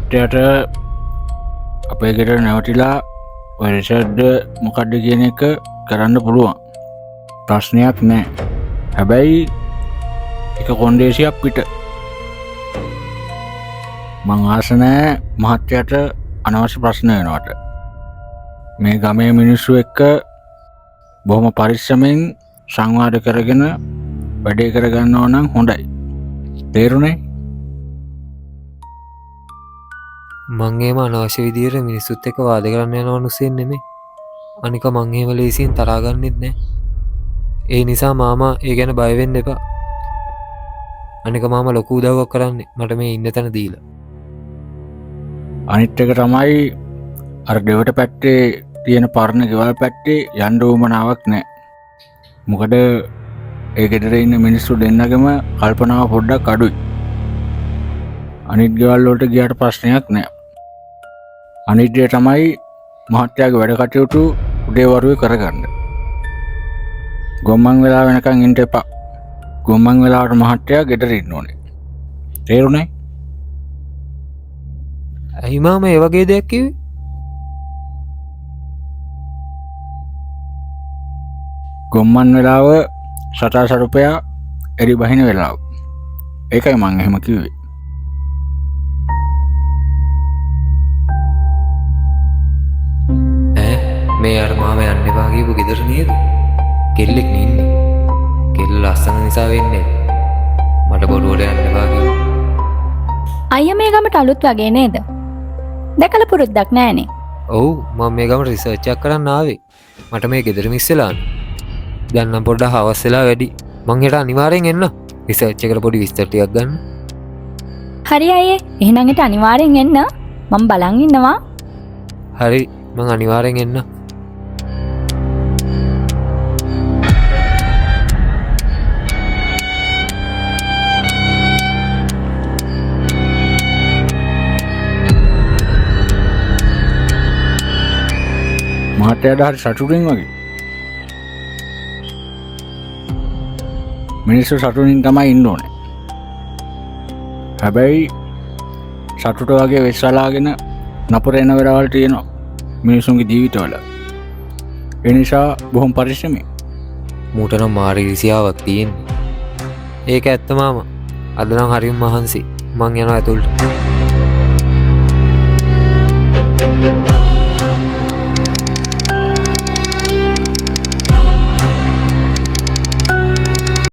මහත්තයට අපේ ගෙට නැවතිලා වරිසඩ්ඩ මොකක්ද කියන එක කරන්න පුළුවන් ප්‍රශ්නයක් නෑ. හැබැයි එක කොන්දේසියක් පිට මං ආසනෑ මහත්තයට අනවශ්‍ය ප්‍රශ්න වෙනවට. මේ ගමේ මිනිස්සු එක්ක බොහොම පරිස්සමෙන් සංවාද කරගෙන වැඩේ කරගන්න ඕනම් හොඳයි. තේරුණේ? මං එහෙම අනවශ්‍ය විදියට මිනිස්සුත් එක්ක වාද කරන්න යන මනුස්සයෙක් නෙමෙයි. අනික මං එහෙම ලේසියෙන් තරහා ගන්නෙත් නෑ. ඒ නිසා මාමා ඒ ගැන බය වෙන්න එපා. අනික මාමා ලොකු උදව්වක් කරන්නේ මට මේ ඉන්න තැන දීලා. අනිත් එක තමයි අර ගෙවට පැත්තේ තියෙන පරණ ගෙවල් පැත්තේ යන්න උවමනාවක් නෑ. මොකද ඒ ගෙදර ඉන්න මිනිස්සු දෙන්නගම කල්පනාව පොඩ්ඩක් අඩුයි. අනිත් ගෙවල් වලට ගියාට ප්‍රශ්නයක් නෑ. අනිත් දේ තමයි මහත්තයාගේ වැඩ කටයුතු උදේ වරුවේ කරගන්න. ගොම්මන් වෙලා වෙනකන් ඉන්න එපා. ගොම්මන් වෙලාවට මහත්තයා ගෙදර ඉන්න ඕනේ. තේරුණේ? ඇයි මාමා ඒ වගේ දෙයක් කිව්වේ? ගොම්මන් වෙලාව සතා සරුපයා එරි බහින වෙලාව. ඒකයි මං එහෙම කිව්වේ. මේ අර මාම යන්න එපා කියපු ගෙදර නේද? කෙල්ලෙක් නේ. කෙල්ල ලස්සන නිසා වෙන්නේ. මට බොරුවට යන්න එපා කිව්වා. අයියා මේ ගමට අලුත් වගේ නේද? දැකලා පුරුද්දක් නැහනේ. ඔව් මම මේ ගමට රිසර්ච් එකක් කරන්න ආවේ. මට මේ ගෙදර මිස් වෙලානේ. දැන් නම් පොඩ්ඩක් හවස් වෙලා වැඩි. මං හෙට අනිවාර්යෙන් එන්න. රිසර්ච් එකට පොඩි විස්තර ටිකක් ගන්න. හරි අයියේ. එහෙනම් හෙට අනිවාර්යෙන් එන්න. මම බලන් ඉන්නවා. හරි මං අනිවාර්යෙන් එන්න. මහත්තයාට හරි සතුටින් වගේ. මිනිස්සු සතුටින් තමයි ඉන්න ඕනේ. හැබැයි සතුට වගේ වෙස්සලාගෙන නපුර එන වෙලාවල් තියෙනවා මිනිසුන්ගේ ජීවිතවල. ඒ නිසා බොහොම පරිස්සමෙන්. මූට නම් මාරි රිසියාවක් තියෙන්නේ. ඒක ඇත්ත මාමා. අද නම් හරිම මහන්සි. මං යනවා ඇතුළට.